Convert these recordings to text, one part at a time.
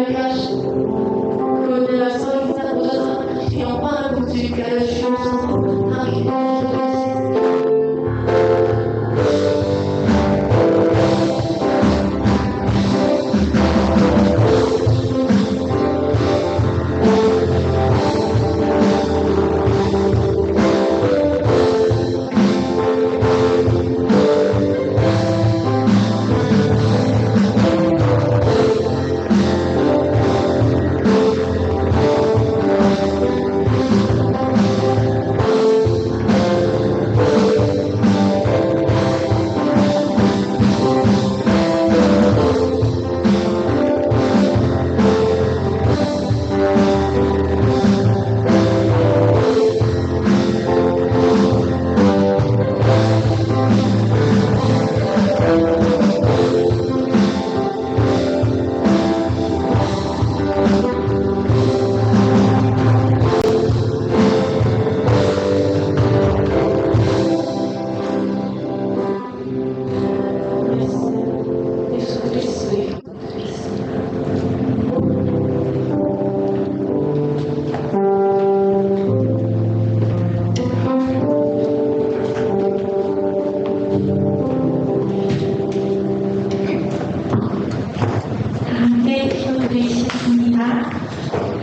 le cache. Connais la soif, sa douleur, et en parle pour que tu caches.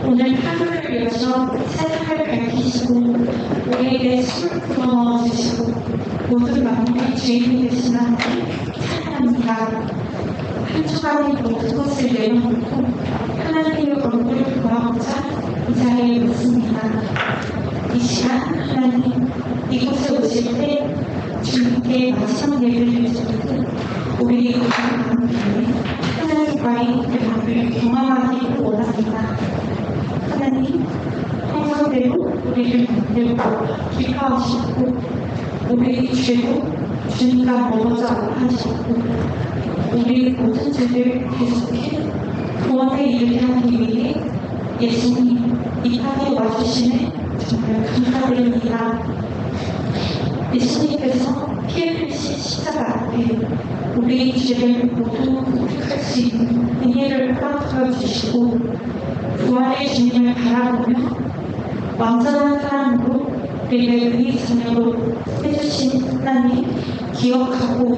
오늘 하루를 위해서 새벽을 밝히시고 우리에게 술을 부어주시고 모든 마음의 주인이 되신 하나님 찬양합니다. 한 주간의 모든 것을 내려놓고 하나님의 얼굴을 보아보자 이 자리에 있습니다. 이 시간 하나님 이곳에 오실 때 주님께 마지막 예배를 드리듯 우리 모든 마음에 하나님과의 그 마음을 경험하기를 원합니다. 하나님, 평소대로 우리를 만들고 기뻐하시고 우리의 죄도 주님과 멀어져 하시고 우리의 모든 죄를 계속해 구원에 이르게 하기 위해 예수님 이 땅에 와주심에 정말 감사드립니다. 예수님께서 피 흘리신 십자가 앞에 우리의 죄를 모두 극복할 수 있는 은혜를 허락하여 주시고 부활의 주님을 바라보며 완전한 사랑으로 우리를 그의 자녀로 해주신 하나님 기억하고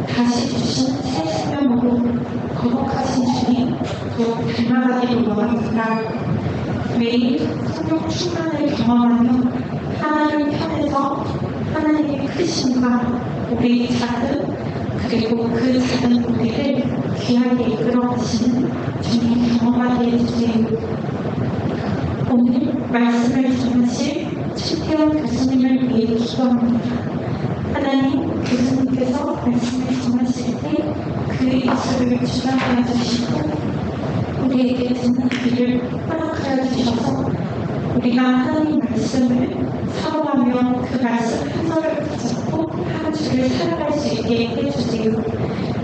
다시 주신 새 생명으로 거룩하신 주님 또 닮아가기를 원합니다. 매일 성령 충만을 경험하며 하나님 편에서 하나님의 크심과 우리의 작은 그리고 그 작은 우리를 귀하게 이끌어 가시는 주님 경험하게 해주세요. 오늘 말씀을 전하실 최태원 교수님을 위해 기도합니다. 하나님 교수님께서 말씀을 전하실 때 그의 입술을 주관하여 주시고 우리에게 듣는 귀를 허락하여 주셔서 우리가 하나님 말씀을 사모하며 그 말씀 한 절을 붙잡고 한 주를 살아갈 수 있게 해주세요.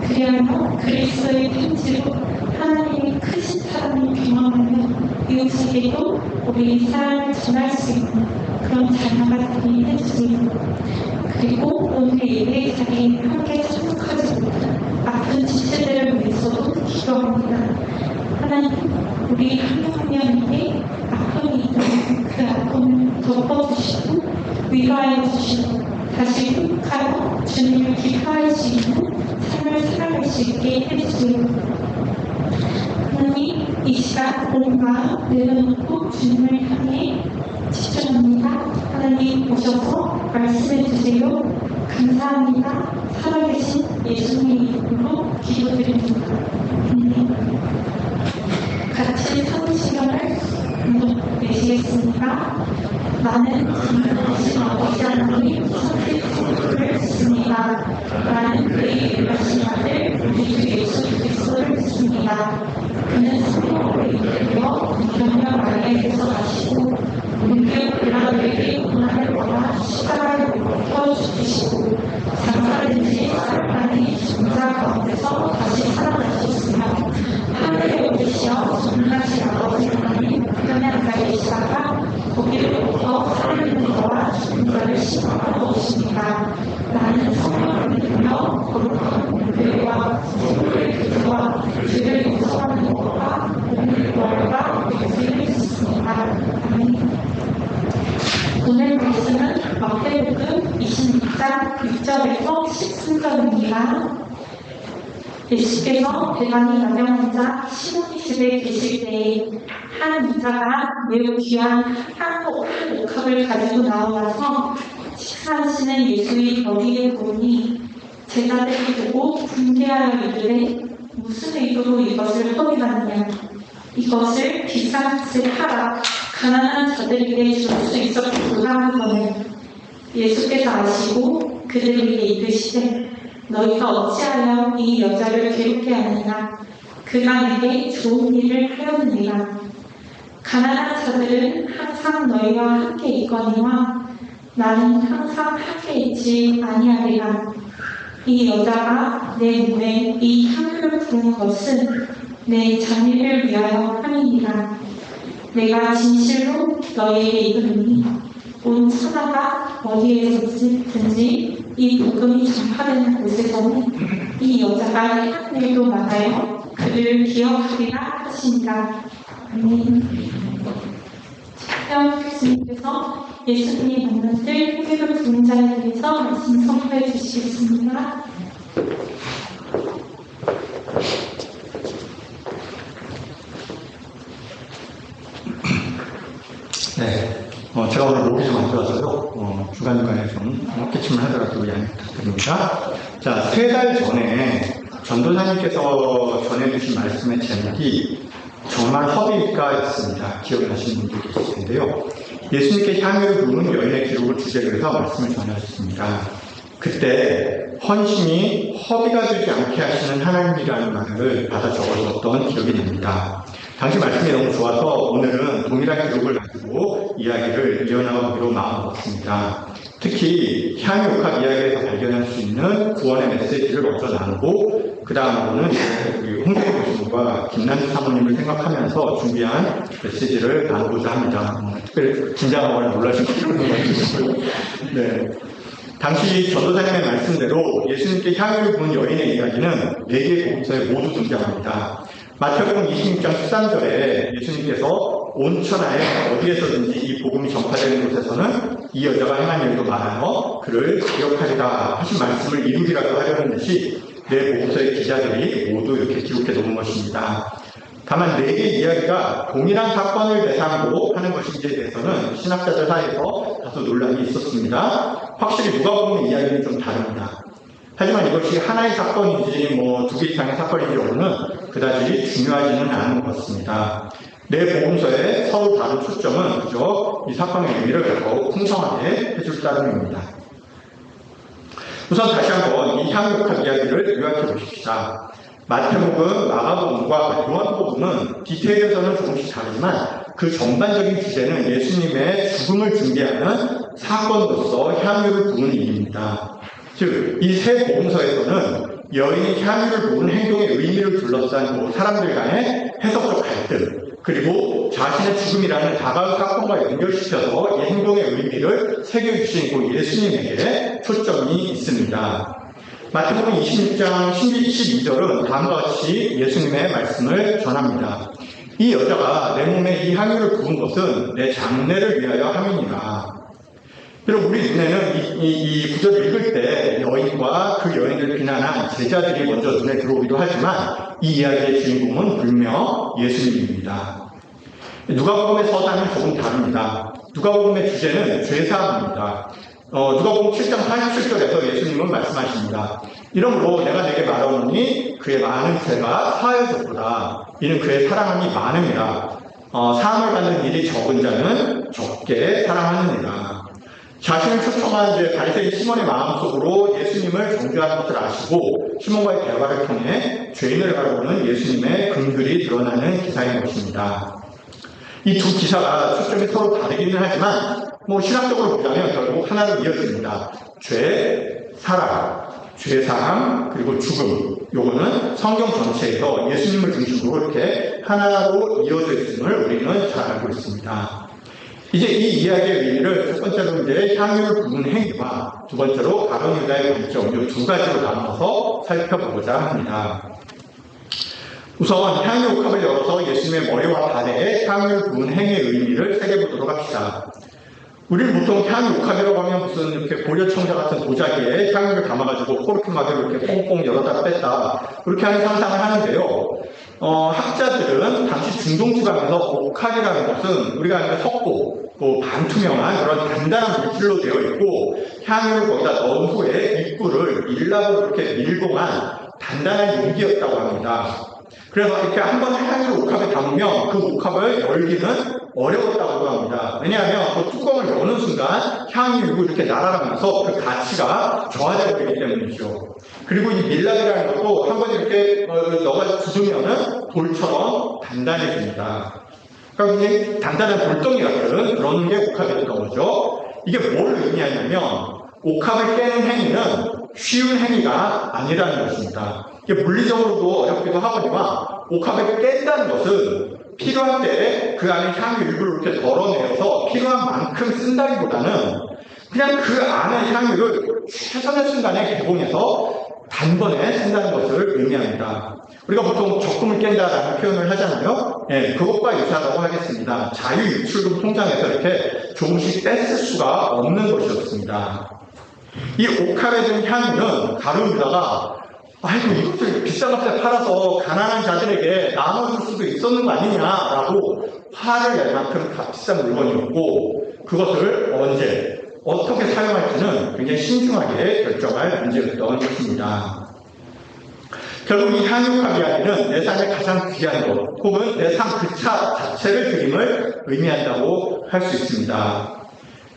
그리하여 그리스도의 편지로 하나님의 크신 사랑을 경험하며 이웃에게도 우리의 사랑을 전할 수 있는 그런 자녀가 되게 해주세요. 그리고 오늘 예배 자리에 함께 참석하지 못한 아픈 지체들을 위해서도 기도합니다. 하나님, 우리 한 명 한 명에게 아픔이 있다면 그 아픔을 덮어주시고 위로하여 주시고 다시 회복하여 주님을 기뻐할 수 있는 삶을 살아갈 수 있게 해주세요. 하나님, 이 시간 몸과 내려놓고 주님을 향해 집중합니다. 하나님 오셔서 말씀해 주세요. 감사합니다. 살아계신 예수님의 이름으로 기도드립니다. 같이 선 시간을 내시겠습니다. 나는 하나님 아버지 하나님 선택을 믿습니다. 나는 그의 일하신 아들 우리 주 예수 그리스도를 믿습니다. 그는 성령으로 이끌려 동정녀 마리아에게서 나시고 본디오 빌라도에게 고난을 받아 십자가에 못 박혀 죽으시고 장사든지 사람이 중자 가운데서 다시 살아나셨으며 하늘에 오르시어 전능하신 아버지 하나님 우편에 앉아 계시다가 거기로부터 살아있는 자와 죽은 자를 심판하러 오십니다. 나는 성령을 믿으며 거룩한 교회와 세월의 교회와 죄를 용서하는 것과 4장 6절에서 13절입니다. 예수께서 베다니 나병환자 시몬이 집에 계실 때에 한 이자가 매우 귀한 한 옥합을 가지고 나와서 식사하시는 예수의 머리에 보니 제자들이 보고 분개하여 이르되 무슨 의도로 이것을 허비하느냐. 이것을 비싼 값에 팔아 가난한 자들에게 줄 수 있었구나 하거늘 예수께서 아시고 그들에게 이르시되 너희가 어찌하여 이 여자를 괴롭게 하느냐. 그가 내게 좋은 일을 하였느니라. 가난한 자들은 항상 너희와 함께 있거니와 나는 항상 함께 있지 아니하리라. 이 여자가 내 몸에 이 향유를 부은 것은 내 장례를 위하여 함이니라. 내가 진실로 너희에게 이르노니 온 천하가 어디에서든지 이 복음이 전파되는 곳에서는 이 여자가 한 일도 많아요 그를 기억하리라 하시니라. 아멘. 교수님께서 예수님이 만났을 향유를 부은 자에 대해서 말씀 선포해 주시겠습니다. 네, 제가 오늘 목이 좀 안 좋아서요. 중간중간에 좀 헛기침을 하더라도 양해 부탁드립니다. 자, 3달 전에 전도사님께서 전해주신 말씀의 제목이 정말 허비일까였습니다. 기억나시는 분들이 계실 텐데요. 예수님께 향유를 부은 여인의 기록을 주제로 해서 말씀을 전하셨습니다. 그때 헌신이 허비가 되지 않게 하시는 하나님이라는 말을 받아 적어줬던 기억이 납니다. 당시 말씀이 너무 좋아서 오늘은 동일한 기록을 가지고 이야기를 이어나가기로 마음먹었습니다. 특히 향유옥합 이야기에서 발견할 수 있는 구원의 메시지를 먼저 나누고 그 다음으로는 우리 홍대희 교수님과 김남주 사모님을 생각하면서 준비한 메시지를 나누고자 합니다. 특별히 긴장하거나 놀라신 분들은 없으시고요. 네. 당시 전도사님의 말씀대로 예수님께 향유를 부은 여인의 이야기는 4개의 복음서에 모두 등장합니다. 마태복음 26장 13절에 예수님께서 온 천하에 어디에서든지 이 복음이 전파되는 곳에서는 이 여자가 행한 일도 많아요 그를 기억하리라 하신 말씀을 이루기라도 하려는 듯이 네 복음서의 기자들이 모두 이렇게 기록해 놓은 것입니다. 다만 4개의 이야기가 동일한 사건을 대상으로 하는 것인지에 대해서는 신학자들 사이에서 다소 논란이 있었습니다. 확실히 누가복음 이야기는 좀 다릅니다. 하지만 이것이 하나의 사건인지 2개 이상의 사건인지 여부는 그다지 중요하지는 않은 것 같습니다. 네 복음서에 서로 다른 초점은 그저 이 사건의 의미를 더욱 풍성하게 해줄 따름입니다. 우선 다시 한번 이 향유옥합 이야기를 요약해 보십시다. 마태복음, 마가복음과 요한복음은 디테일에서는 조금씩 다르지만 그 전반적인 주제는 예수님의 죽음을 준비하는 사건으로서 향유를 부은 일입니다. 즉, 이 세 복음서에서는 여인이 향유를 부은 행동의 의미를 둘러싼 사람들 간의 해석적 갈등, 그리고 자신의 죽음이라는 다가올 사건과 연결시켜서 이 행동의 의미를 새겨주신 예수님에게 초점이 있습니다. 마태복음 26장 12절은 다음과 같이 예수님의 말씀을 전합니다. 이 여자가 내 몸에 이 향유를 부은 것은 내 장례를 위하여 함이니라. 그리고 우리 눈에는 이 구절을 읽을 때 여인과 그 여인을 비난한 제자들이 먼저 눈에 들어오기도 하지만 이 이야기의 주인공은 분명 예수님입니다. 누가복음의 서사는 조금 다릅니다. 누가복음의 주제는 죄사함입니다. 누가복음 7장 47절에서 예수님은 말씀하십니다. 이러므로 내가 내게 말하노니 그의 많은 죄가 사하여졌도다. 이는 그의 사랑함이 많음이라. 사함을 받는 일이 적은 자는 적게 사랑하느니라. 자신을 초청한 바리새인 시몬의 마음속으로 예수님을 정죄하는 것을 아시고 시몬과의 대화를 통해 죄인을 바라보는 예수님의 긍휼이 드러나는 기사인 것입니다. 이 두 기사가 초점이 서로 다르기는 하지만 신학적으로 보자면 결국 하나로 이어집니다. 죄, 사랑, 죄사함, 그리고 죽음. 요거는 성경 전체에서 예수님을 중심으로 이렇게 하나로 이어져 있음을 우리는 잘 알고 있습니다. 이제 이 이야기의 의미를 첫 번째로 향유를 부은 행위와 두 번째로 가룟 유다의 관점, 이 두 가지로 나눠서 살펴보고자 합니다. 우선 향유옥합을 열어서 예수님의 머리와 발에 향유를 부은 행위의 의미를 새겨보도록 합시다. 우리는 보통 향유 옥합이라고 하면 무슨 이렇게 보려청자 같은 도자기에 향유를 담아가지고 코르크 막이로 이렇게 뽕뽕 열었다 뺐다 그렇게 하는 상상을 하는데요. 학자들은 당시 중동지방에서 옥합이라는 것은 우리가 아는 석고, 반투명한 그런 단단한 물질로 되어 있고 향유를 거기다 넣은 후에 입구를 밀랍으로 이렇게 밀봉한 단단한 용기였다고 합니다. 그래서 이렇게 한번 향유를 옥합에 담으면 그 옥합을 열기는 어려웠다고 합니다. 왜냐하면 그 뚜껑을 여는 순간 향유가 이렇게 날아가면서 그 가치가 저하되게 되기 때문이죠. 그리고 이 밀랍이라는 것도 한번 이렇게 넣어가지고 굳으면은 돌처럼 단단해집니다. 그러니까 이게 단단한 돌덩이 같은 그런 게 옥합이었던 거죠. 이게 뭘 의미하냐면 옥합을 깨는 행위는 쉬운 행위가 아니라는 것입니다. 이게 물리적으로도 어렵기도 하거니와 옥합을 깬다는 것은 필요한 때에 그 안에 향유 일부를 이렇게 덜어내서 필요한 만큼 쓴다기보다는 그냥 그 안에 향유를 최선의 순간에 개봉해서 단번에 쓴다는 것을 의미합니다. 우리가 보통 적금을 깬다라는 표현을 하잖아요. 그것과 유사하다고 하겠습니다. 자유유출금 통장에서 이렇게 조금씩 뺐을 수가 없는 것이었습니다. 이 옥합에 든 향유는 가룟유다가 아이고 이것을 비싼 값에 팔아서 가난한 자들에게 나눠줄 수도 있었는 거 아니냐라고 화를 낼 만큼 비싼 물건이었고 그것을 언제 어떻게 사용할지는 굉장히 신중하게 결정할 문제였던 것입니다. 결국 이 향유값 이야기는 내 삶의 가장 귀한 것 혹은 내 삶 그 자체를 드림을 의미한다고 할 수 있습니다.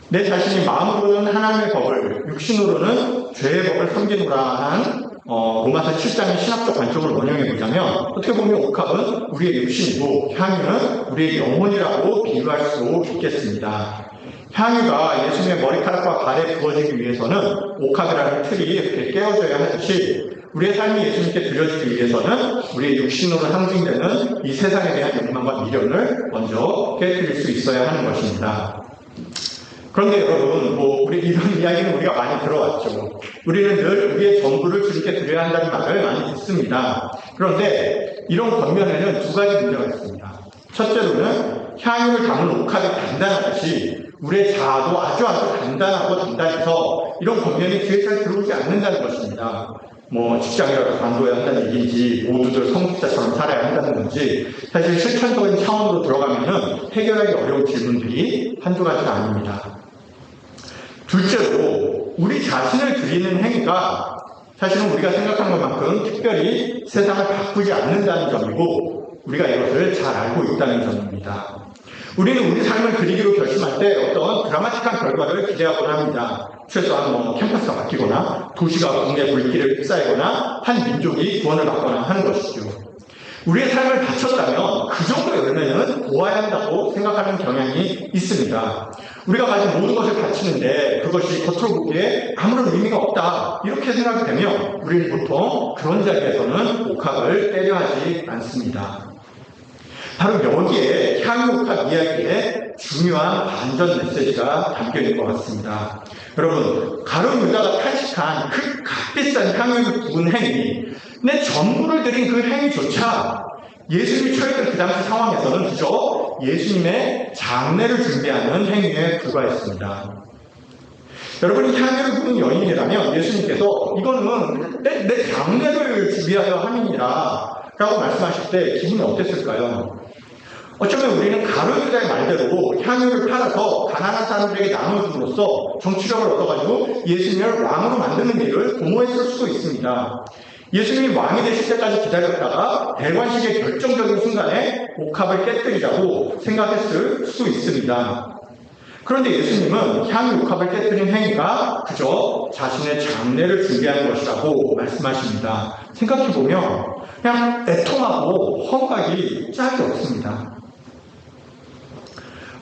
내 자신이 마음으로는 하나님의 법을 육신으로는 죄의 법을 섬기노라 한 로마서 7장의 신학적 관점을 원용해 보자면 어떻게 보면 옥합은 우리의 육신이고 향유는 우리의 영혼이라고 비유할 수 있겠습니다. 향유가 예수님의 머리카락과 발에 부어지기 위해서는 옥합이라는 틀이 이렇게 깨어져야 하듯이 우리의 삶이 예수님께 드려지기 위해서는 우리의 육신으로 상징되는 이 세상에 대한 욕망과 미련을 먼저 깨뜨릴 수 있어야 하는 것입니다. 그런데 여러분, 우리 이런 이야기는 우리가 많이 들어왔죠. 우리는 늘 우리의 전부를 주님께 드려야 한다는 말을 많이 듣습니다. 그런데 이런 겉면에는 두 가지 문제가 있습니다. 첫째로는 향유를 담은 옥합이 단단하듯이 우리의 자아도 아주 단단하고 단단해서 이런 겉면이 귀에 잘 들어오지 않는다는 것입니다. 직장이라도 관둬야 한다는 얘기인지 모두들 성직자처럼 살아야 한다는 건지 사실 실천적인 차원으로 들어가면은 해결하기 어려운 질문들이 한두 가지가 아닙니다. 둘째로 우리 자신을 드리는 행위가 사실은 우리가 생각한 것만큼 특별히 세상을 바꾸지 않는다는 점이고 우리가 이것을 잘 알고 있다는 점입니다. 우리는 우리 삶을 드리기로 결심할 때 어떤 드라마틱한 결과를 기대하곤 합니다. 최소한 캠퍼스가 바뀌거나 도시가 국내 불길을 휩싸이거나 한 민족이 구원을 받거나 하는 것이죠. 우리의 삶을 바쳤다면 그 정도 열매는 보아야 한다고 생각하는 경향이 있습니다. 우리가 가진 모든 것을 바치는데 그것이 겉으로 보기에 아무런 의미가 없다 이렇게 생각이 되면 우리는 보통 그런 자리에서는 옥합을 때려 하지 않습니다. 바로 여기에 향유옥합 이야기에 중요한 반전 메시지가 담겨있는 것 같습니다. 여러분, 가룟유다가 탄식한 그 값비싼 향유를 부은 행위, 내 전부를 드린 그 행위조차 예수님이 처했던 그 당시 상황에서는 그저 예수님의 장례를 준비하는 행위에 불과했습니다. 여러분이 향유를 부은 여인이라면 예수님께서 이거는 내 장례를 준비하여 함이니라 라고 말씀하실 때 기분이 어땠을까요? 어쩌면 우리는 가룟유다의 말대로 향유를 팔아서 가난한 사람들에게 나눠줌으로써 정치력을 얻어가지고 예수님을 왕으로 만드는 일을 도모했을 수도 있습니다. 예수님이 왕이 되실 때까지 기다렸다가 대관식의 결정적인 순간에 옥합을 깨뜨리자고 생각했을 수도 있습니다. 그런데 예수님은 향유 옥합을 깨뜨린 행위가 그저 자신의 장례를 준비하는 것이라고 말씀하십니다. 생각해보면 그냥 애통하고 허무하기 짝이 없습니다.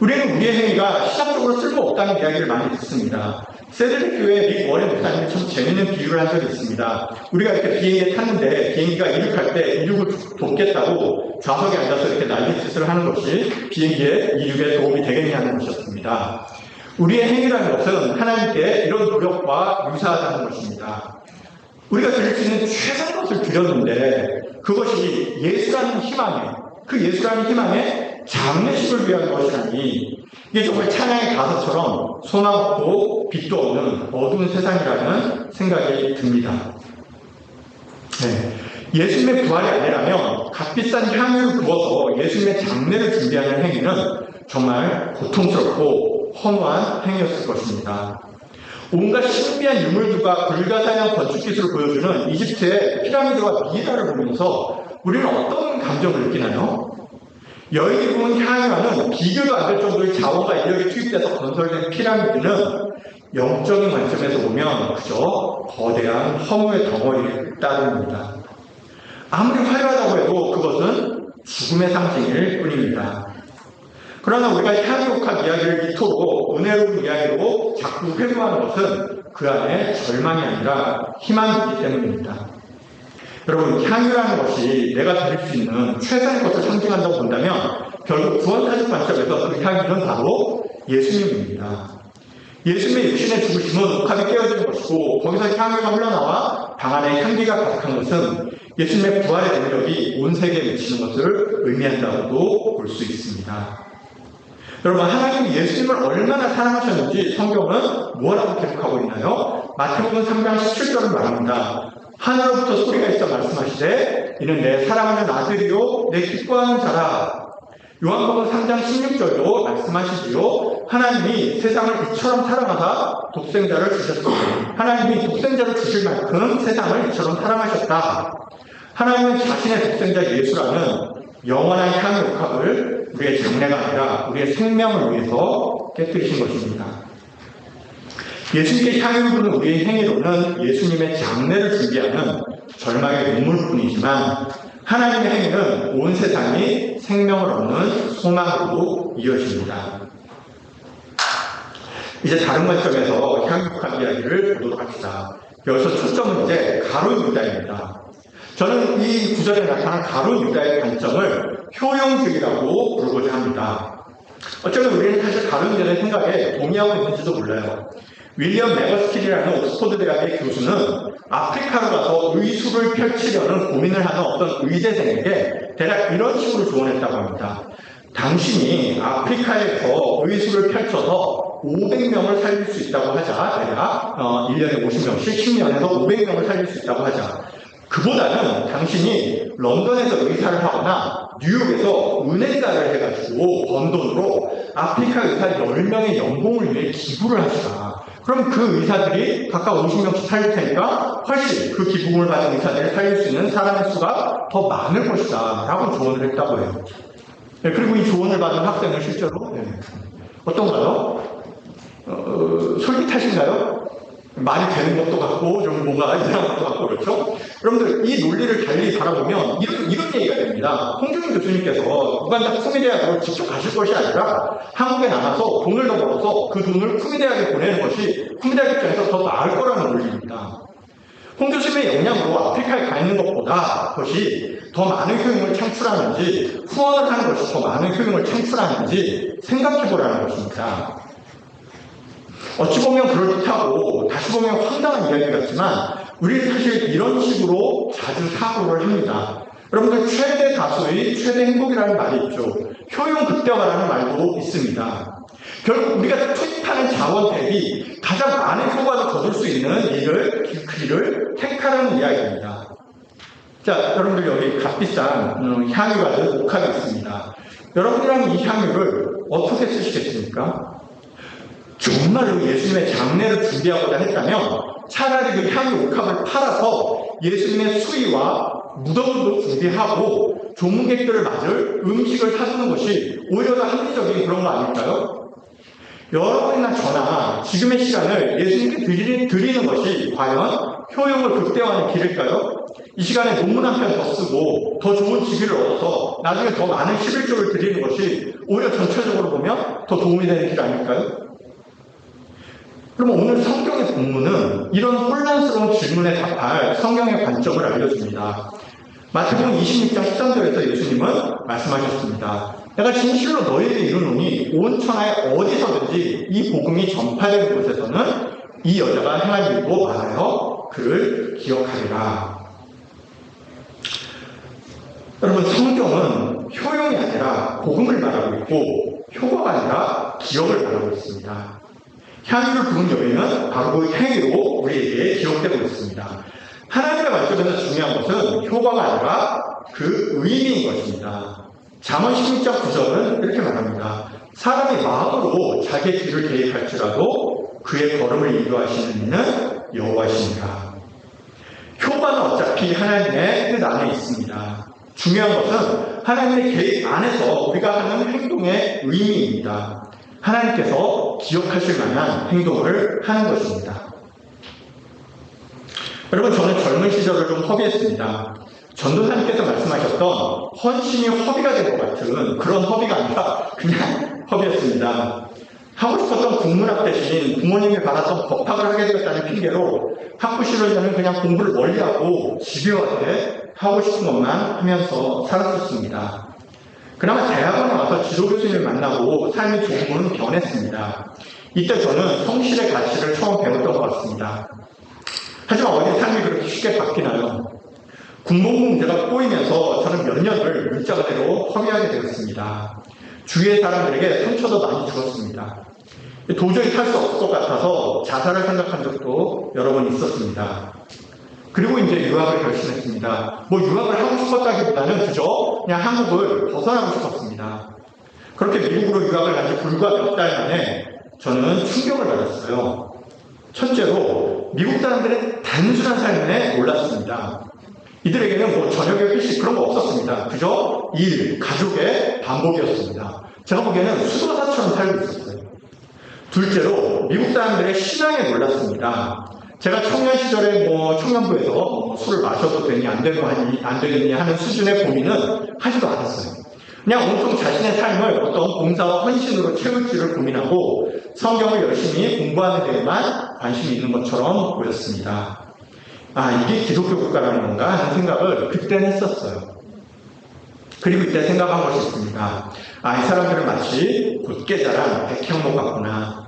우리는 우리의 행위가 시작적으로 쓸모없다는 이야기를 많이 듣습니다. 세드릭 교회 릭 워렌 목사님이 참 재밌는 비유를 한 적이 있습니다. 우리가 이렇게 비행기에 탔는데 비행기가 이륙할 때 이륙을 돕겠다고 좌석에 앉아서 이렇게 난리짓을 하는 것이 비행기의 이륙에 도움이 되겠냐는 것이었습니다. 우리의 행위라는 것은 하나님께 이런 노력과 유사하다는 것입니다. 우리가 드릴 수 있는 최선의 것을 드렸는데 그것이 예수라는 희망에 그 예수라는 희망에 장례식을 위한 것이라니 이게 정말 찬양의 가사처럼 소망 없고 빛도 없는 어두운 세상이라는 생각이 듭니다. 네. 예수님의 부활이 아니라면 값비싼 향유를 부어서 예수님의 장례를 준비하는 행위는 정말 고통스럽고 허무한 행위였을 것입니다. 온갖 신비한 유물들과 불가사의한 건축 기술을 보여주는 이집트의 피라미드와 미이라를 보면서 우리는 어떤 감정을 느끼나요? 여인이 부은 향유와는 비교도 안 될 정도의 자원과 인력이 투입돼서 건설된 피라미드는 영적인 관점에서 보면 그저 거대한 허무의 덩어리를 따릅니다. 아무리 화려하다고 해도 그것은 죽음의 상징일 뿐입니다. 그러나 우리가 향유옥합 이야기를 이토록 은혜로운 이야기로 자꾸 회고하는 것은 그 안에 절망이 아니라 희망이기 때문입니다. 여러분, 향유라는 것이 내가 드릴 수 있는 최선의 것을 상징한다고 본다면 결국 구원사적 관점에서 그 향유는 바로 예수님입니다. 예수님의 육신의 죽으심은 옥합이 깨어지는 것이고 거기서 향유가 흘러나와 방 안에 향기가 가득한 것은 예수님의 부활의 능력이 온 세계에 미치는 것을 의미한다고도 볼 수 있습니다. 여러분, 하나님이 예수님을 얼마나 사랑하셨는지 성경은 무엇라고 기록하고 있나요? 마태복음 3장 17절을 말합니다. 하늘로부터 소리가 있어 말씀하시되 이는 내 사랑하는 아들이요 내 기뻐하는 자라. 요한복음 3장 16절도 말씀하시지요. 하나님이 세상을 이처럼 사랑하사 독생자를 주셨으니 하나님이 독생자를 주실 만큼 세상을 이처럼 사랑하셨다. 하나님은 자신의 독생자 예수라는 영원한 향유옥합을 우리의 장래가 아니라 우리의 생명을 위해서 깨뜨리신 것입니다. 예수님께 향유를 부는 우리의 행위로는 예수님의 장례를 준비하는 절망의 눈물뿐이지만 하나님의 행위는 온 세상이 생명을 얻는 소망으로 이어집니다. 이제 다른 관점에서 향유옥합 이야기를 보도록 합시다. 여기서 초점은 이제 가룟 유다입니다. 저는 이 구절에 나타난 가룟 유다의 관점을 효용주의라고 부르고자 합니다. 어쩌면 우리는 사실 가룟 유다의 생각에 동의하고 있는지도 몰라요. 윌리엄 메거스킬이라는 옥스퍼드 대학의 교수는 아프리카로 가서 의술을 펼치려는 고민을 하는 어떤 의대생에게 대략 이런 식으로 조언했다고 합니다. 당신이 아프리카에서 의술을 펼쳐서 500명을 살릴 수 있다고 하자. 대략 1년에 50명씩 10년에서 500명을 살릴 수 있다고 하자. 그보다는 당신이 런던에서 의사를 하거나 뉴욕에서 은행가를 해가지고 번 돈으로 아프리카 의사 10명의 연봉을 위해 기부를 하시라. 그럼 그 의사들이 각각 50명씩 살릴 테니까 훨씬 그 기부금을 받은 의사들을 살릴 수 있는 사람의 수가 더 많을 것이다 라고 조언을 했다고 해요. 네, 그리고 이 조언을 받은 학생은 실제로 어떤가요? 솔깃하신가요? 말이 되는 것도 같고 좀 뭔가 이상한 것도 같고 그렇죠? 여러분들 이 논리를 달리 바라보면 이런 얘기가 됩니다. 홍준인 교수님께서 우간다 쿠미대학으로 직접 가실 것이 아니라 한국에 남아서 돈을 더 벌어서 그 돈을 쿠미대학에 보내는 것이 쿠미대학 입장에서 더 나을 거라는 논리입니다. 홍 교수님의 역량으로 아프리카에 가 있는 것보다 그것이 더 많은 효용을 창출하는지 후원을 하는 것이 더 많은 효용을 창출하는지 생각해보라는 것입니다. 어찌 보면 그럴듯하고 다시 보면 황당한 이야기 같지만 우리는 사실 이런 식으로 자주 사고를 합니다. 여러분들 최대 다수의 최대 행복이라는 말이 있죠. 효용 극대화라는 말도 있습니다. 결국 우리가 투입하는 자원 대비 가장 많은 효과를 거둘 수 있는 길을 택하라는 이야기입니다. 자, 여러분들 여기 값비싼 향유가 든 옥합이 있습니다. 여러분이라면 이 향유를 어떻게 쓰시겠습니까? 정말로 예수님의 장례를 준비하고자 했다면 차라리 그 향유 옥합을 팔아서 예수님의 수의와 무덤도 준비하고 조문객들을 맞을 음식을 사주는 것이 오히려 더 합리적인 그런 거 아닐까요? 여러분이나 저나 지금의 시간을 예수님께 드리는 것이 과연 효용을 극대화하는 길일까요? 이 시간에 논문 한 편 더 쓰고 더 좋은 직위를 얻어서 나중에 더 많은 11조를 드리는 것이 오히려 전체적으로 보면 더 도움이 되는 길 아닐까요? 그럼 오늘 성경의 본문은 이런 혼란스러운 질문에 답할 성경의 관점을 알려줍니다. 마태복음 26장 13절에서 예수님은 말씀하셨습니다. 내가 진실로 너희에게 이르노니 온 천하에 어디서든지 이 복음이 전파되는 곳에서는 이 여자가 행한 일도 말하여 그를 기억하리라. 여러분, 성경은 효용이 아니라 복음을 말하고 있고 효과가 아니라 기억을 말하고 있습니다. 향유를 부은 여인은 바로 그 행위로 우리에게 기억되고 있습니다. 하나님의 말씀에서 중요한 것은 효과가 아니라 그 의미인 것입니다. 잠언 16장 9절은 이렇게 말합니다. 사람이 마음으로 자기의 길을 계획할지라도 그의 걸음을 인도하시는 이는 여호와시니라. 효과는 어차피 하나님의 뜻 안에 있습니다. 중요한 것은 하나님의 계획 안에서 우리가 하는 행동의 의미입니다. 하나님께서 기억하실 만한 행동을 하는 것입니다. 여러분, 저는 젊은 시절을 좀 허비했습니다. 전도사님께서 말씀하셨던 헌신이 허비가 된 것 같은 그런 허비가 아니라 그냥 허비였습니다. 하고 싶었던 국문학 대신 부모님이 받았던 법학을 하게 되었다는 핑계로 학부 시절에는 그냥 공부를 멀리하고 집요하게 하고 싶은 것만 하면서 살았었습니다. 그나마 대학원에 와서 지도교수님을 만나고 삶이 조금은 변했습니다. 이때 저는 성실의 가치를 처음 배웠던 것 같습니다. 하지만 어디 삶이 그렇게 쉽게 바뀌나요? 군복무 문제가 꼬이면서 저는 몇 년을 문자 그대로 허비하게 되었습니다. 주위의 사람들에게 상처도 많이 주었습니다. 도저히 살 수 없을 것 같아서 자살을 생각한 적도 여러 번 있었습니다. 그리고 이제 유학을 결심했습니다. 유학을 하고 싶었다기보다는 그냥 한국을 벗어나고 싶었습니다. 그렇게 미국으로 유학을 간 지 불과 몇 달 만에 저는 충격을 받았어요. 첫째로 미국 사람들은 단순한 삶에 몰랐습니다. 이들에게는 저녁에 일식 그런 거 없었습니다. 그저 일, 가족의 반복이었습니다. 제가 보기에는 수도사처럼 살고 있었어요. 둘째로 미국 사람들의 신앙에 놀랐습니다. 제가 청년 시절에 청년부에서 술을 마셔도 되니 안 되겠니 하는 수준의 고민은 하지도 않았어요. 그냥 온통 자신의 삶을 어떤 봉사와 헌신으로 채울지를 고민하고 성경을 열심히 공부하는 데에만 관심이 있는 것처럼 보였습니다. 이게 기독교 국가라는 건가 하는 생각을 그때는 했었어요. 그리고 이때 생각한 것이 있습니다. 이 사람들은 마치 곧게 자란 백향목 같구나.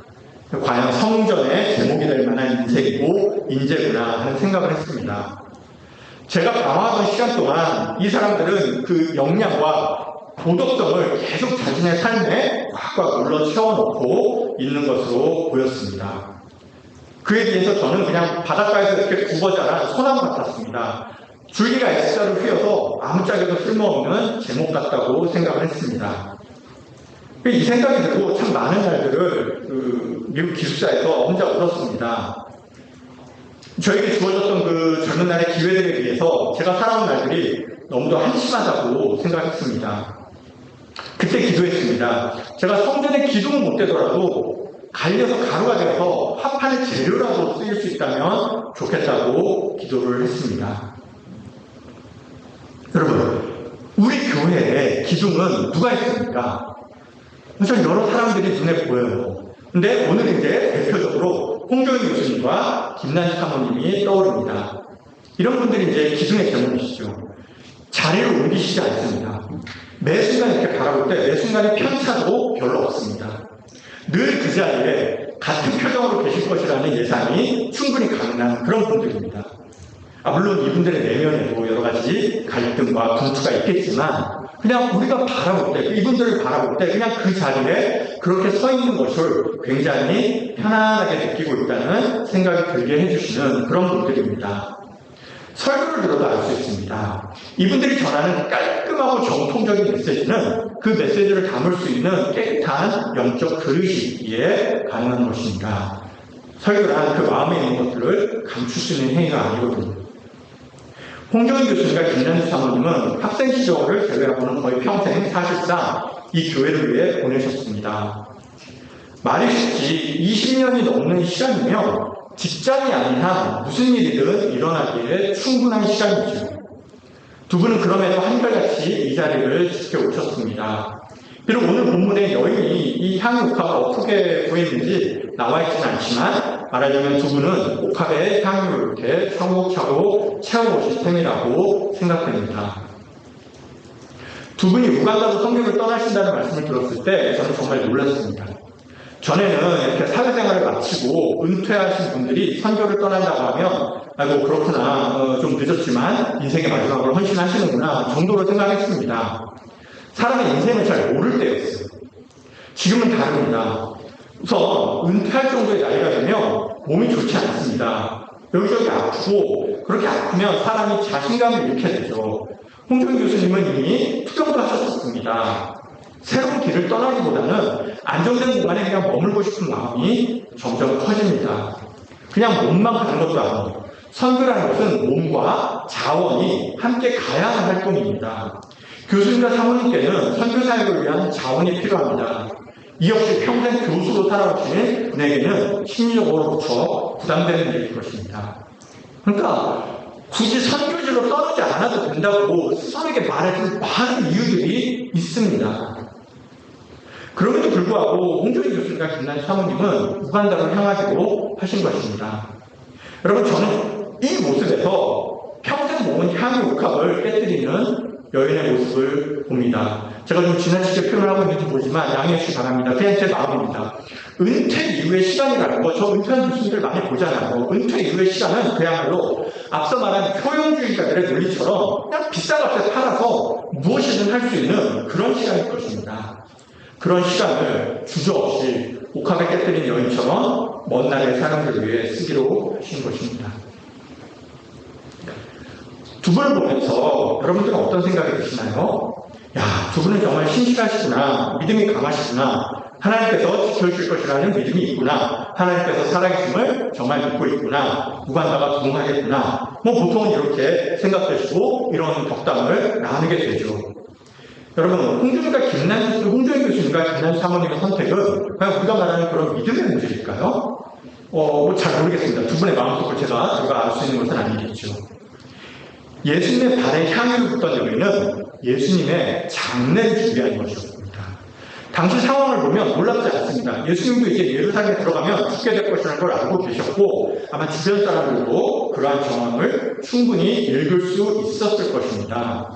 과연 성전의 제목이 될 만한 인생이고 인재구나 하는 생각을 했습니다. 제가 방황하던 시간 동안 이 사람들은 그 역량과 도덕성을 계속 자신의 삶에 꽉꽉 눌러 채워놓고 있는 것으로 보였습니다. 그에 비해서 저는 그냥 바닷가에서 이렇게 굽어 자란 소나무 같았습니다. 줄기가 X자로 휘어서 아무짝에도 쓸모없는 제목 같다고 생각을 했습니다. 이 생각이 들고 참 많은 날들을 미국 기숙사에서 혼자 울었습니다. 저에게 주어졌던 그 젊은 날의 기회들에 비해서 제가 살아온 날들이 너무도 한심하다고 생각했습니다. 그때 기도했습니다. 제가 성전에 기둥은 못 되더라도 갈려서 가루가 되어서 합판의 재료라도 쓰일 수 있다면 좋겠다고 기도를 했습니다. 여러분, 우리 교회에 기둥은 누가 있습니까? 우선 여러 사람들이 눈에 보여요. 근데 오늘 이제 대표적으로 홍정희 교수님과 김난식 사모님이 떠오릅니다. 이런 분들이 이제 기둥의 제목이시죠. 자리를 옮기시지 않습니다. 매 순간 이렇게 바라볼 때 매 순간의 편차도 별로 없습니다. 늘 그 자리에 같은 표정으로 계실 것이라는 예상이 충분히 가능한 그런 분들입니다. 물론 이분들의 내면에도 여러 가지 갈등과 분투가 있겠지만 그냥 우리가 바라볼 때, 이분들을 바라볼 때 그냥 그 자리에 그렇게 서 있는 것을 굉장히 편안하게 느끼고 있다는 생각이 들게 해주시는 그런 분들입니다. 설교를 들어도 알 수 있습니다. 이분들이 전하는 깔끔하고 정통적인 메시지는 그 메시지를 담을 수 있는 깨끗한 영적 그릇이기에 가능한 것입니다. 설교란 그 마음에 있는 것들을 감출 수 있는 행위가 아니거든요. 홍정희 교수님과 김난식 사모님은 학생 시절을 제외하고는 거의 평생 사실상 이 교회를 위해 보내셨습니다. 말이 쉽지 20년이 넘는 시간이며 직장이 아닌 한 무슨 일이든 일어나기에 충분한 시간이죠. 두 분은 그럼에도 한결같이 이 자리를 지켜오셨습니다. 비록 오늘 본문에 여인이 이 향유 옥합을 어떻게 구했는지 나와 있지는 않지만 말하자면 두 분은 옥합에 향유를 이렇게 차곡차곡 채워오실 셈이라고 생각됩니다. 두 분이 우간다로 선교를 떠나신다는 말씀을 들었을 때 저는 정말 놀랐습니다. 전에는 이렇게 사회생활을 마치고 은퇴하신 분들이 선교를 떠난다고 하면 아이고 그렇구나 좀 늦었지만 인생의 마지막으로 헌신하시는구나 정도로 생각했습니다. 사람의 인생을 잘 모를 때였어요. 지금은 다릅니다. 우선 은퇴할 정도의 나이가 되면 몸이 좋지 않습니다. 여기저기 아프고 그렇게 아프면 사람이 자신감을 잃게 되죠. 홍정인 교수님은 이미 투병도 하셨었습니다. 새로운 길을 떠나기보다는 안정된 공간에 그냥 머물고 싶은 마음이 점점 커집니다. 그냥 몸만 가는 것도 아니에요. 선교라는 것은 몸과 자원이 함께 가야 하는 활동입니다. 교수님과 사모님께는 선교 사역을 위한 자원이 필요합니다. 이 역시 평생 교수로 살아오신 분에게는 심리적으로부터 부담되는 일일 것입니다. 그러니까 굳이 선교지로 떠나지 않아도 된다고 스스로에게 말해줄 많은 이유들이 있습니다. 그럼에도 불구하고 홍정인 교수님과 김난 사모님은 우간다로 향하기로 하신 것입니다. 여러분, 저는 이 모습에서 평생 모은 향유 옥합을 깨뜨리는 여인의 모습을 봅니다. 제가 좀 지나치게 표현을 하고 있는지 모르지만 양해해 주시기 바랍니다. 그냥 제 마음입니다. 은퇴 이후의 시간이라는 거, 저 은퇴한 교수님들 많이 보잖아요. 은퇴 이후의 시간은 그야말로 앞서 말한 효용주의자들의 논리처럼 그냥 비싼 값에 팔아서 무엇이든 할 수 있는 그런 시간일 것입니다. 그런 시간을 주저없이 옥합에 깨뜨린 여인처럼 먼 날의 사람들을 위해 쓰기로 하신 것입니다. 두 분을 보면서 여러분들은 어떤 생각이 드시나요? 야, 두 분은 정말 신실하시구나, 믿음이 강하시구나, 하나님께서 지켜주실 것이라는 믿음이 있구나, 하나님께서 살아계심을 정말 믿고 있구나, 우간다가 부흥하겠구나, 보통은 이렇게 생각되시고 이런 덕담을 나누게 되죠. 여러분, 홍정인 교수님과 김난 사모님의 선택은 과연 우리가 말하는 그런 믿음의 문제일까요? 잘 모르겠습니다. 두 분의 마음속을 제가 알 수 있는 것은 아니겠죠. 예수님의 발에 향유를 붓던 여인은 예수님의 장례를 준비한 것이었습니다. 당시 상황을 보면 놀랍지 않습니다. 예수님도 이제 예루살렘에 들어가면 죽게 될 것이라는 걸 알고 계셨고 아마 주변 사람들도 그러한 정황을 충분히 읽을 수 있었을 것입니다.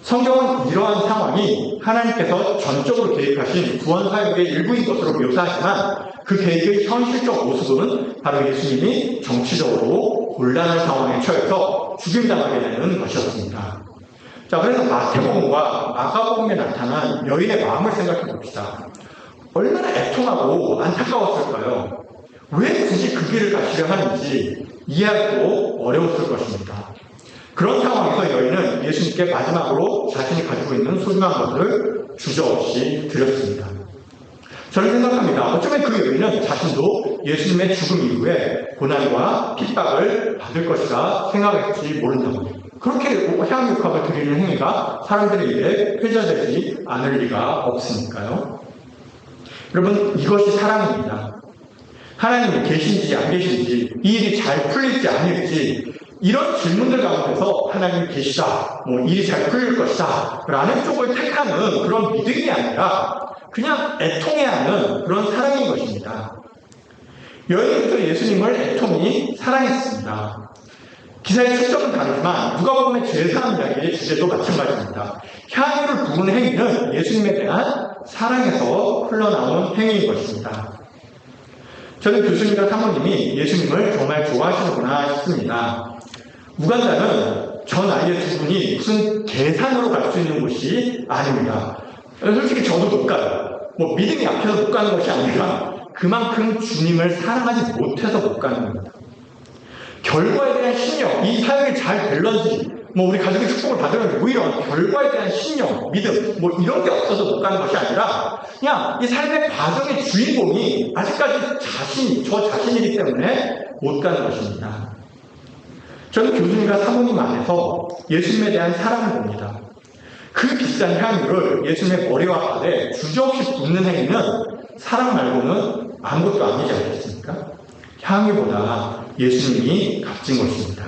성경은 이러한 상황이 하나님께서 전적으로 계획하신 구원 사역의 일부인 것으로 묘사하지만 그 계획의 현실적 모습은 바로 예수님이 정치적으로 곤란한 상황에 처해서 죽임당하게 되는 것이었습니다. 자, 그래서 마태복음과 마가복음에 나타난 여인의 마음을 생각해 봅시다. 얼마나 애통하고 안타까웠을까요? 왜 굳이 그 길을 가시려 하는지 이해하기도 어려웠을 것입니다. 그런 상황에서 여인은 예수님께 마지막으로 자신이 가지고 있는 소중한 것을 주저없이 드렸습니다. 저는 생각합니다. 어쩌면 그 여인은 자신도 예수님의 죽음 이후에 고난과 핍박을 받을 것이라 생각할지 모른다고. 그렇게 향유값을 드리는 행위가 사람들의 입에 회자되지 않을 리가 없으니까요. 여러분, 이것이 사랑입니다. 하나님이 계신지 안 계신지, 이 일이 잘 풀릴지 아닐지, 이런 질문들 가운데서 하나님이 계시다, 일이 잘 풀릴 것이다 라는 쪽을 택하는 그런 믿음이 아니라 그냥 애통해야 하는 그런 사랑인 것입니다. 여인부터 예수님을 애통이 사랑했습니다. 기사의 출처는 다르지만 누가복음의 죄사함 이야기의 주제도 마찬가지입니다. 향유를 부은 행위는 예수님에 대한 사랑에서 흘러나온 행위인 것입니다. 저는 교수님과 사모님이 예수님을 정말 좋아하시는구나 싶습니다. 우간다는 저 나이에 두 분이 무슨 계산으로 갈 수 있는 곳이 아닙니다. 솔직히 저도 못 가요. 믿음이 약해서 못 가는 것이 아니라 그만큼 주님을 사랑하지 못해서 못 가는 겁니다. 결과에 대한 신념, 이 사역이 잘 될런지, 우리 가족의 축복을 받으면 오히려 결과에 대한 신념, 믿음, 이런 게 없어서 못 가는 것이 아니라 그냥 이 삶의 과정의 주인공이 아직까지 저 자신이기 때문에 못 가는 것입니다. 저는 교수님과 사모님 안에서 예수님에 대한 사랑을 봅니다. 그 비싼 향유를 예수님의 머리와 발에 주저없이 붓는 행위는 사랑 말고는 아무것도 아니지 않겠습니까? 향유보다 예수님이 값진 것입니다.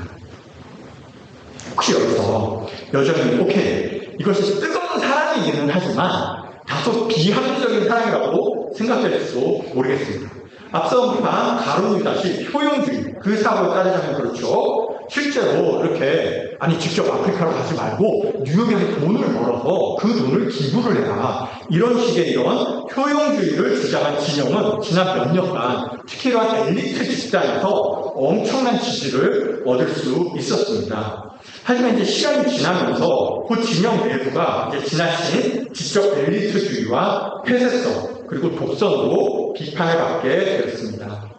혹시 여기서 여전히 오케이, 이것이 뜨거운 사랑이기는 하지만 다소 비합리적인 사랑이라고 생각될지도 모르겠습니다. 앞서 말한 가룟유다시 효용주의, 그 사고를 따르자면 그렇죠. 실제로 이렇게 직접 아프리카로 가지 말고 뉴욕에서 돈을 벌어서 그 돈을 기부를 해라. 이런 식의 이런 효용주의를 주장한 진영은 지난 몇 년간 특히 이런 엘리트 집단에서 엄청난 지지를 얻을 수 있었습니다. 하지만 이제 시간이 지나면서 그 진영 내부가 이제 지나친 지적 엘리트주의와 폐쇄성 그리고 독선으로 비판을 받게 되었습니다.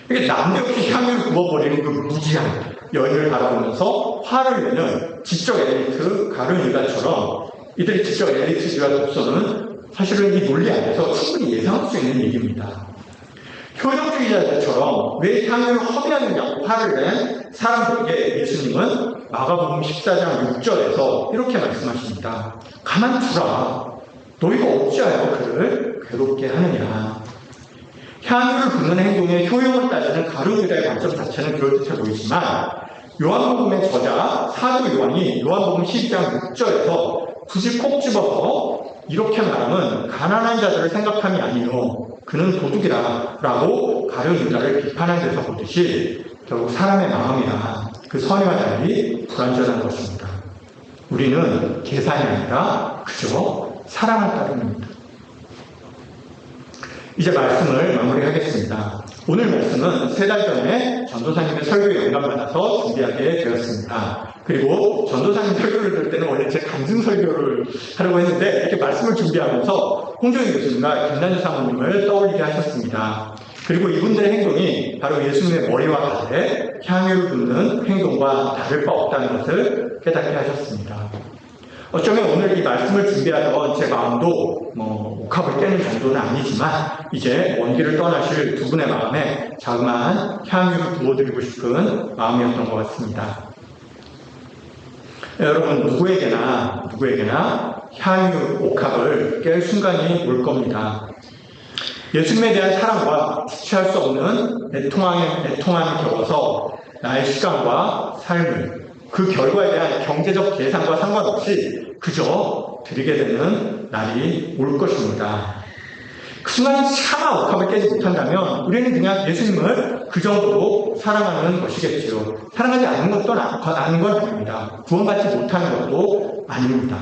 이게 남녀없이 향유를 부어버리는 그 무지한 여인을 바라보면서 화를 내는 지적 엘리트 가룟 유다처럼 이들의 지적 엘리트주의와 독선은 사실은 이 논리 안에서 충분히 예상할 수 있는 얘기입니다. 효용주의자들처럼 왜 향유를 허비하느냐고 화를 낸 사람들에게 예수님은 마가복음 14장 6절에서 이렇게 말씀하십니다. 가만두라. 너희가 어찌하여 그를 괴롭게 하느냐. 향유를 붓는 행동의 효용을 따지는 가룟 유다의 관점 자체는 그럴듯해 보이지만 요한복음의 저자 사도 요한이 요한복음 12장 6절에서 굳이 콕 집어서 이렇게 말하면 가난한 자들을 생각함이 아니요 그는 도둑이라 라고 가룟 유다를 비판한 데서 보듯이 결국 사람의 마음이나 그 선의와 달리 불완전한 것입니다. 우리는 계산이 아니라 그저 사랑을 따릅니다. 이제 말씀을 마무리하겠습니다. 오늘 말씀은 3달 전에 전도사님의 설교에 영감받아서 준비하게 되었습니다. 그리고 전도사님 설교를 들을 때는 원래 제 간증 설교를 하려고 했는데 이렇게 말씀을 준비하면서 홍정희 교수님과 김난주 사모님을 떠올리게 하셨습니다. 그리고 이분들의 행동이 바로 예수님의 머리와 발에 향유를 붓는 행동과 다를 바 없다는 것을 깨닫게 하셨습니다. 어쩌면 오늘 이 말씀을 준비하던 제 마음도 옥합을 깨는 정도는 아니지만 이제 먼 길을 떠나실 두 분의 마음에 자그마한 향유를 부어드리고 싶은 마음이었던 것 같습니다. 여러분 누구에게나 향유 옥합을 깰 순간이 올 겁니다. 예수님에 대한 사랑과 주체할 수 없는 애통함이 겨워서 나의 시간과 삶을 그 결과에 대한 경제적 계산과 상관없이 그저 드리게 되는 날이 올 것입니다. 그 순간 차마 옥합을 깨지 못한다면 우리는 그냥 예수님을 그 정도로 사랑하는 것이겠죠. 사랑하지 않는 것도 아닌 건 아닙니다. 구원받지 못하는 것도 아닙니다.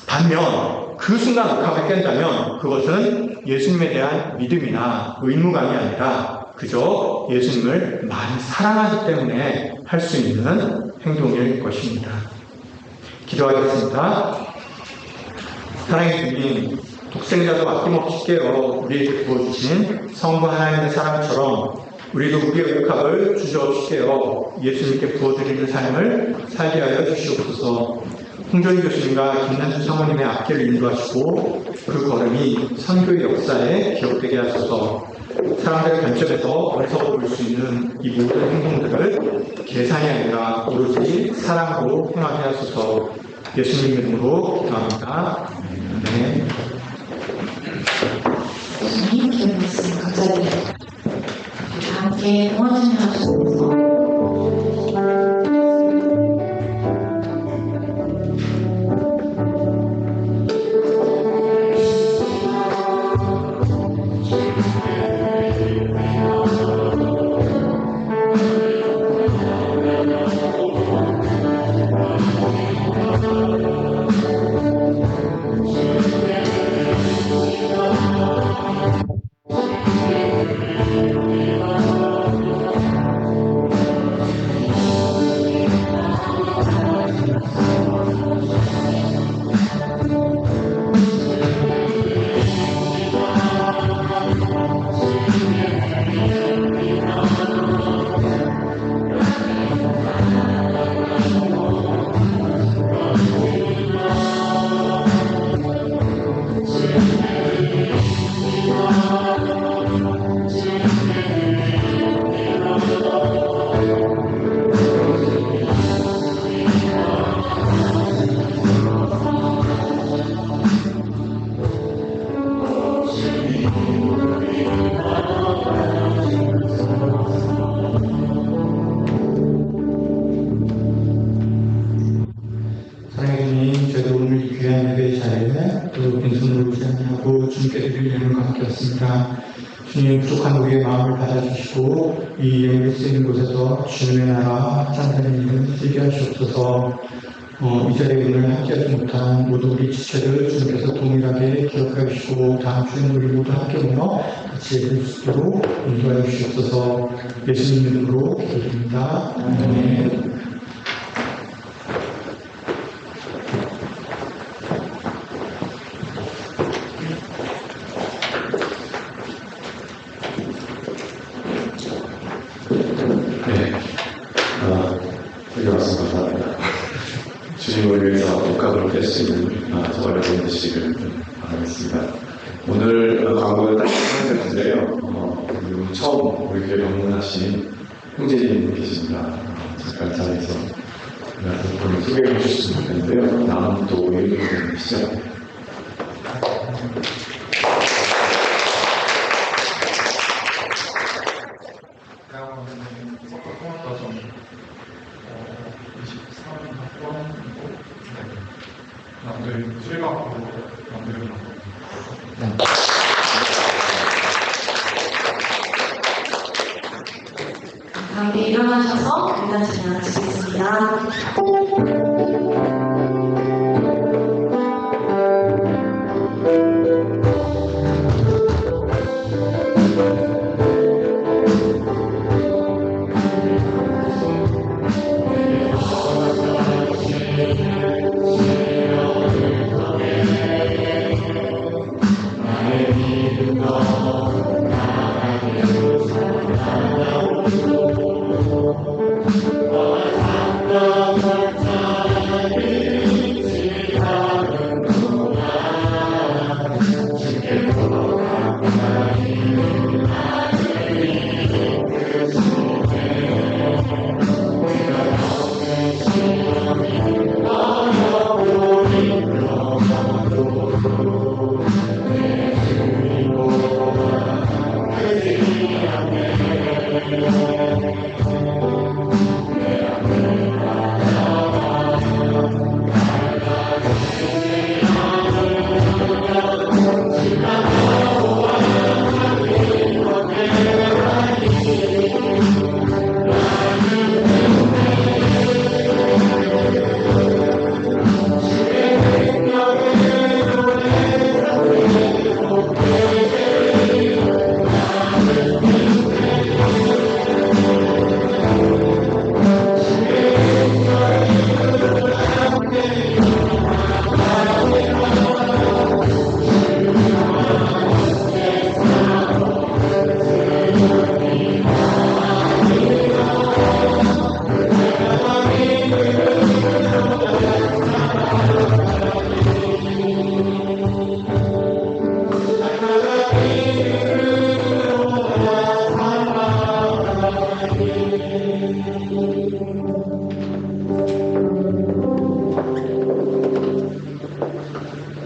반면 그 순간 옥합을 깬다면 그것은 예수님에 대한 믿음이나 의무감이 아니라 그저 예수님을 많이 사랑하기 때문에 할 수 있는 행동일 것입니다. 기도하겠습니다. 사랑의 주님, 독생자도 아낌없이 깨어 우리에게 부어주신 성부 하나님의 사랑처럼 우리도 우리의 옥합을 주저없이 깨어 예수님께 부어드리는 삶을 살게 하여 주시옵소서. 홍정희 교수님과 김난주 사모님의 앞길을 인도하시고 그 걸음이 선교의 역사에 기억되게 하소서. 사람들의 관점에서 어리석어 보일 수 있는 이 모든 행동들을 계산이 아니라 오로지 사랑으로 행하게 하소서. 예수님 이름으로 기도합니다. 네. 예수님 기름 말씀 감사드립니다. 함께 응원 좀 하셔서 기도 주님께 드리려는 것 같았습니다. 주님, 부족한 우리의 마음을 받아주시고 이 예물을 쓰이는 곳에서 주님의 나라 찬양하는 일을 쓰게 하시옵소서. 이 자리에 오늘 함께하지 못한 모든 우리 지체를 주님께서 동일하게 기억해 주시고 다음 주에는 우리 모두 함께 모여 같이 예배를 수 있도록 인도하여 주시옵소서. 예수님 이름으로 기도드립니다. 아멘. 여기 와서 감사합니다. 주님을 위해서 복합으로 될 수 있는 저와 여러분 되시기를 바라겠습니다. 오늘 광고를 딱 하는데요. 처음 우리 교회 방문하신 형제님 계십니다. 잠깐 자리에서 본인 소개해 주셨으면 좋겠는데요. 다음 또 예비 되시죠. 남들 실감하고 남들은 함께 일어나셔서 일단 찬양 드리겠습니다.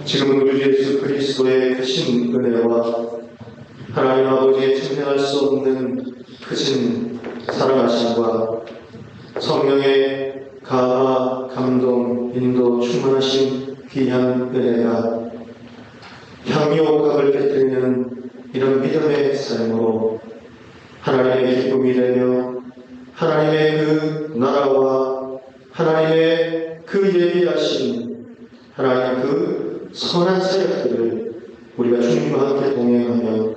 지금은 우리 예수 그리스도의 크신 은혜와 하나님 아버지의 증명할 수 없는 크신 사랑하심과 성령의 감화, 감동, 인도, 충만하신 귀한 은혜가 향유옥각을 깨뜨리는 이런 믿음의 삶으로 하나님의 기쁨이 되며 하나님의 그 나라와 하나님의 그 예비하신 하나님의 그 선한 사역들을 우리가 주님과 함께 동행하며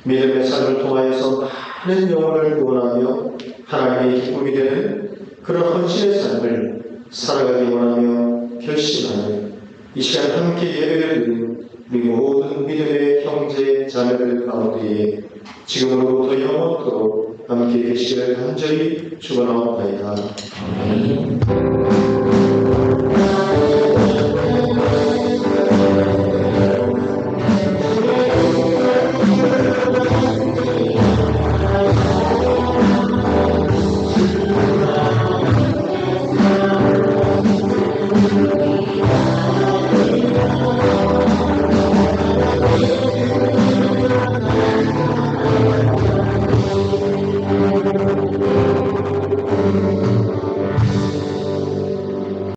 믿음의 삶을 통하여서 많은 영혼을 구원하며 하나님의 기쁨이 되는 그런 헌신의 삶을 살아가기 원하며 결심하는 이 시간 함께 예배를 드린 우리 모든 믿음의 형제 자매들 가운데에 지금으로부터 영원토록 함께 계시기를 간절히 축원하옵나이다. 아멘.